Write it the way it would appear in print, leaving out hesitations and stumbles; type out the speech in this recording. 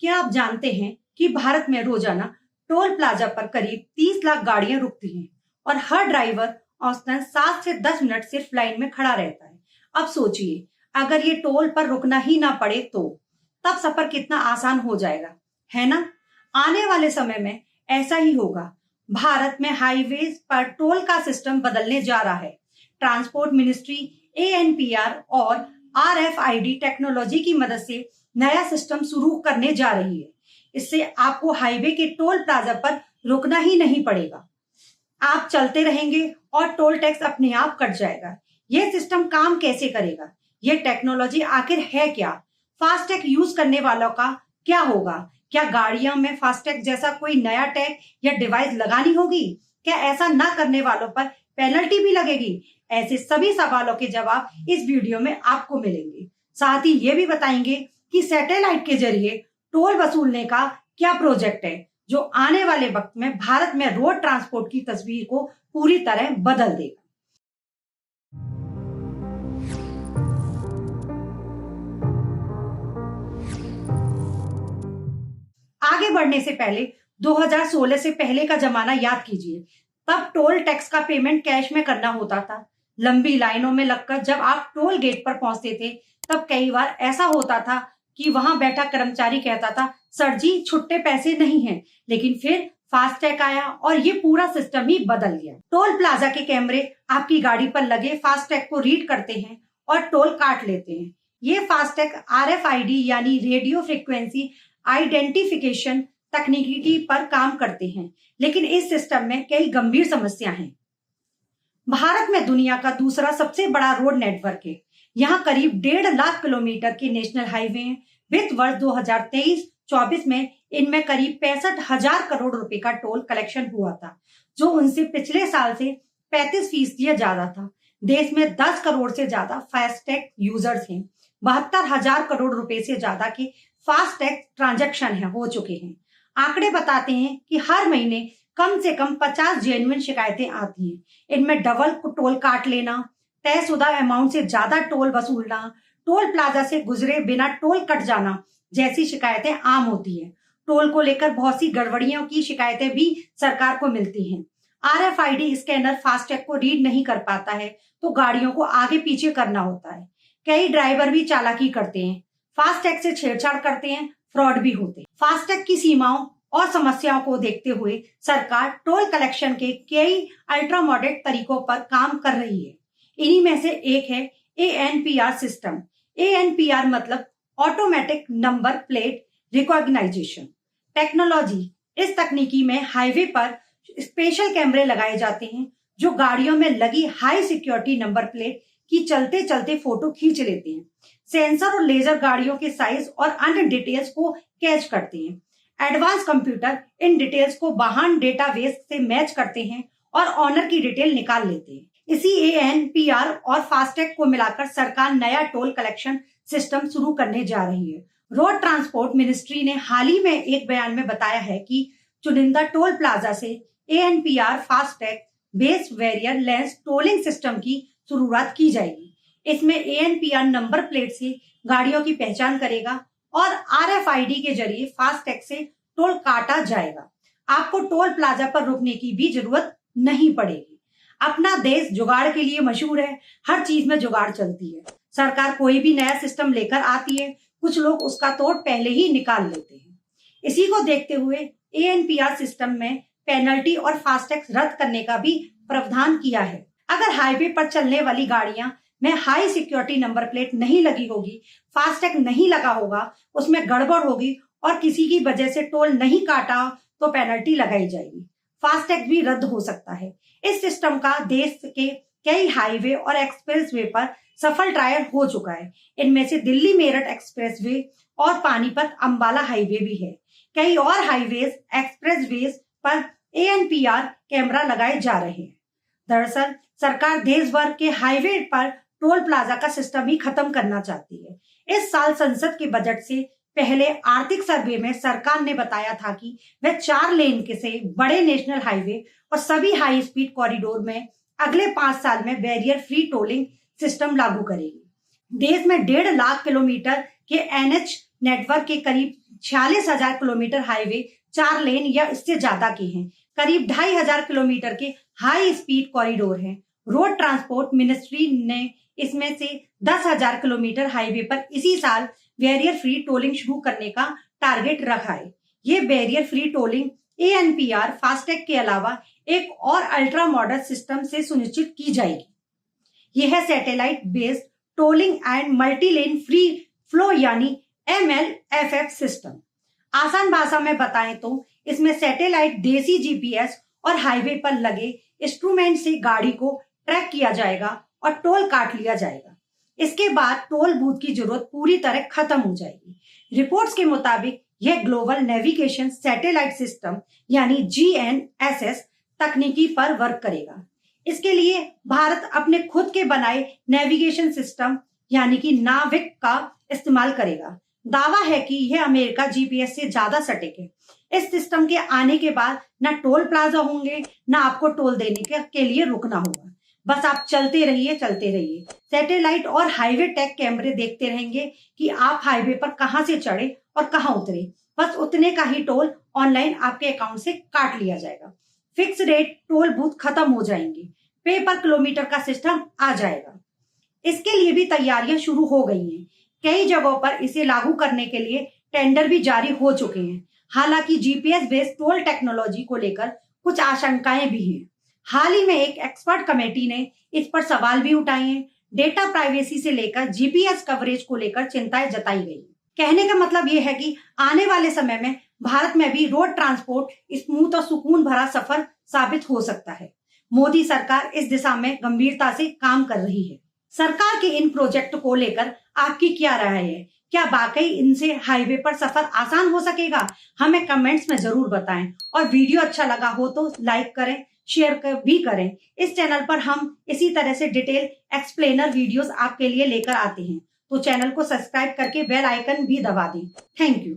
क्या आप जानते हैं कि भारत में रोजाना टोल प्लाजा पर करीब 30 लाख गाड़ियां रुकती हैं और हर ड्राइवर औसतन 7 से 10 मिनट सिर्फ लाइन में खड़ा रहता है। अब सोचिए, अगर ये टोल पर रुकना ही ना पड़े तो तब सफर कितना आसान हो जाएगा, है ना? आने वाले समय में ऐसा ही होगा। भारत में हाईवेज पर टोल का सिस्टम बदलने जा रहा है। ट्रांसपोर्ट मिनिस्ट्री एएनपीआर और आरएफआईडी टेक्नोलॉजी की मदद से नया सिस्टम शुरू करने जा रही है। इससे आपको हाईवे के टोल प्लाजा पर रुकना ही नहीं पड़ेगा। आप चलते रहेंगे और टोल टैक्स अपने आप कट जाएगा। यह सिस्टम काम कैसे करेगा? यह टेक्नोलॉजी आखिर है क्या? फास्टैग यूज करने वालों का क्या होगा? क्या गाड़ियों में फास्टैग जैसा कोई नया टैग या डिवाइस लगानी होगी? क्या ऐसा ना करने वालों पर पेनल्टी भी लगेगी? ऐसे सभी सवालों के जवाब इस वीडियो में आपको मिलेंगे। साथ ही ये भी बताएंगे कि सैटेलाइट के जरिए टोल वसूलने का क्या प्रोजेक्ट है, जो आने वाले वक्त में भारत में रोड ट्रांसपोर्ट की तस्वीर को पूरी तरह बदल देगा। आगे बढ़ने से पहले 2016 से पहले का जमाना याद कीजिए। तब टोल टैक्स का पेमेंट कैश में करना होता था। लंबी लाइनों में लगकर जब आप टोल गेट पर पहुंचते थे, तब कई बार ऐसा होता था कि वहां बैठा कर्मचारी कहता था, सर जी छुट्टे पैसे नहीं हैं। लेकिन फिर फास्टैग आया और ये पूरा सिस्टम ही बदल गया। टोल प्लाजा के कैमरे आपकी गाड़ी पर लगे फास्टैग को रीड करते हैं और टोल काट लेते हैं। ये फास्टैग आरएफआईडी यानी रेडियो फ्रीक्वेंसी आइडेंटिफिकेशन तकनीकी पर काम करते हैं। लेकिन इस सिस्टम में कई गंभीर समस्या हैं। भारत में दुनिया का दूसरा सबसे बड़ा रोड नेटवर्क है। यहाँ करीब 1.5 लाख किलोमीटर के नेशनल हाईवे हैं। वित्त वर्ष 2023-24 में इनमें करीब 65,000 करोड़ रुपए का टोल कलेक्शन हुआ था, जो उनसे पिछले साल से 35% ज्यादा था। देश में 10 करोड़ से ज्यादा फास्टैग यूजर्स हैं। 72,000 करोड़ रुपए से ज्यादा के फास्टैग ट्रांजैक्शन हो चुके हैं। आंकड़े बताते हैं कि हर महीने कम से कम 50 जेन्युइन शिकायतें आती हैं। इनमें डबल टोल काट लेना, तयशुदा अमाउंट से ज्यादा टोल वसूलना, टोल प्लाजा से गुजरे बिना टोल कट जाना जैसी शिकायतें आम होती हैं। टोल को लेकर बहुत सी गड़बड़ियों की शिकायतें भी सरकार को मिलती हैं। आरएफआईडी स्कैनर फास्टैग को रीड नहीं कर पाता है, तो गाड़ियों को आगे पीछे करना होता है। कई ड्राइवर भी चालाकी करते हैं, फास्टैग से छेड़छाड़ करते हैं, फ्रॉड भी होते हैं। फास्टैग की सीमाओं और समस्याओं को देखते हुए सरकार टोल कलेक्शन के कई अल्ट्रा मॉडर्न तरीकों पर काम कर रही है। इन्हीं में से एक है एएनपीआर सिस्टम। एएनपीआर मतलब automatic number plate recognition technology. इस तकनीकी में हाईवे पर स्पेशल कैमरे लगाए जाते हैं, जो गाड़ियों में लगी हाई सिक्योरिटी नंबर प्लेट की चलते चलते फोटो खींच लेते हैं। सेंसर और लेजर गाड़ियों के साइज और अन्य डिटेल्स को कैच करते हैं। एडवांस कंप्यूटर इन डिटेल्स को वाहन डेटाबेस से मैच करते हैं और ऑनर की डिटेल निकाल लेते हैं। इसी एएनपीआर और फास्टैग को मिलाकर सरकार नया टोल कलेक्शन सिस्टम शुरू करने जा रही है। रोड ट्रांसपोर्ट मिनिस्ट्री ने हाल ही में एक बयान में बताया है कि चुनिंदा टोल प्लाजा से ANPR FASTag based barrier less tolling system की शुरुआत की जाएगी। इसमें एएनपीआर नंबर प्लेट से गाड़ियों की पहचान करेगा और आरएफआईडी के जरिए फास्टैग से टोल काटा जाएगा। आपको टोल प्लाजा पर रुकने की भी जरूरत नहीं पड़ेगी। अपना देश जुगाड़ के लिए मशहूर है। हर चीज में जुगाड़ चलती है। सरकार कोई भी नया सिस्टम लेकर आती है, कुछ लोग उसका तोड़ पहले ही निकाल लेते हैं। इसी को देखते हुए एएनपीआर सिस्टम में पेनल्टी और फास्टैग रद्द करने का भी प्रावधान किया है। अगर हाईवे पर चलने वाली गाड़ियां में हाई सिक्योरिटी नंबर प्लेट नहीं लगी होगी, फास्टैग नहीं लगा होगा, उसमें गड़बड़ होगी और किसी की वजह से टोल नहीं काटा, तो पेनल्टी लगाई जाएगी। फास्टैग भी रद्द हो सकता है। इस सिस्टम का देश के कई हाईवे और एक्सप्रेसवे पर सफल ट्रायल हो चुका है। इनमें से दिल्ली मेरठ एक्सप्रेसवे और पानीपत अंबाला हाईवे भी है। कई और हाईवेज एक्सप्रेसवेज पर एएनपीआर कैमरा लगाए जा रहे हैं। दरअसल सरकार देश भर के हाईवे पर टोल प्लाजा का सिस्टम ही खत्म करना चाहती है। इस साल संसद के बजट से पहले आर्थिक सर्वे में सरकार ने बताया था कि वह 4 लेन के से बड़े नेशनल हाईवे और सभी हाई स्पीड कॉरिडोर में अगले 5 साल में बैरियर फ्री टोलिंग सिस्टम लागू करेगी। देश में 1.5 लाख किलोमीटर के एनएच नेटवर्क के करीब 46,000 किलोमीटर हाईवे 4 लेन या इससे ज्यादा के हैं। करीब 2,500 किलोमीटर के हाई स्पीड कॉरिडोर हैं। रोड ट्रांसपोर्ट मिनिस्ट्री ने इसमें से 10,000 किलोमीटर हाईवे पर इसी साल बैरियर फ्री टोलिंग शुरू करने का टारगेट रखा है। ये barrier free tolling ANPR FASTag के अलावा एक और अल्ट्रा मॉडर्न सिस्टम से सुनिश्चित की जाएगी। यह है satellite based tolling and multi lane free flow यानी MLFF सिस्टम। आसान भाषा में बताएं तो इसमें सैटेलाइट देसी GPS और हाईवे पर लगे इंस्ट्रूमेंट से गाड़ी को ट्रैक किया जाएगा और टोल काट लिया जाएगा। इसके बाद टोल बूथ की जरूरत पूरी तरह खत्म हो जाएगी। रिपोर्ट्स के मुताबिक यह ग्लोबल नेविगेशन सैटेलाइट सिस्टम यानी GNSS तकनीकी पर वर्क करेगा। इसके लिए भारत अपने खुद के बनाए नेविगेशन सिस्टम यानी कि नाविक का इस्तेमाल करेगा। दावा है कि यह अमेरिका GPS से ज्यादा सटीक है। इस सिस्टम के आने के बाद न टोल प्लाजा होंगे, न आपको टोल देने के लिए रुकना होगा। बस आप चलते रहिए सैटेलाइट और हाईवे टैग कैमरे देखते रहेंगे कि आप हाईवे पर कहां से चढ़े और कहां उतरे। बस उतने का ही टोल ऑनलाइन आपके अकाउंट से काट लिया जाएगा। फिक्स रेट टोल बूथ खत्म हो जाएंगे। पे पर किलोमीटर का सिस्टम आ जाएगा। इसके लिए भी तैयारियां शुरू हो गई हैं। कई जगहों पर इसे लागू करने के लिए टेंडर भी जारी हो चुके हैं। हालांकि GPS बेस्ड टोल टेक्नोलॉजी को लेकर कुछ आशंकाएं भी हैं। हाल ही में एक एक्सपर्ट कमेटी ने इस पर सवाल भी उठाए हैं। डेटा प्राइवेसी से लेकर GPS कवरेज को लेकर चिंताएं जताई गई। कहने का मतलब यह है कि आने वाले समय में भारत में भी रोड ट्रांसपोर्ट स्मूथ और सुकून भरा सफर साबित हो सकता है। मोदी सरकार इस दिशा में गंभीरता से काम कर रही है। सरकार के इन प्रोजेक्ट को लेकर आपकी क्या राय है? क्या वाकई इनसे हाईवे पर सफर आसान हो सकेगा? हमें कमेंट्स में जरूर बताएं और वीडियो अच्छा लगा हो तो लाइक करें, शेयर भी करें। इस चैनल पर हम इसी तरह से डिटेल एक्सप्लेनर वीडियोस आपके लिए लेकर आते हैं, तो चैनल को सब्सक्राइब करके बेल आइकन भी दबा दें। Thank you.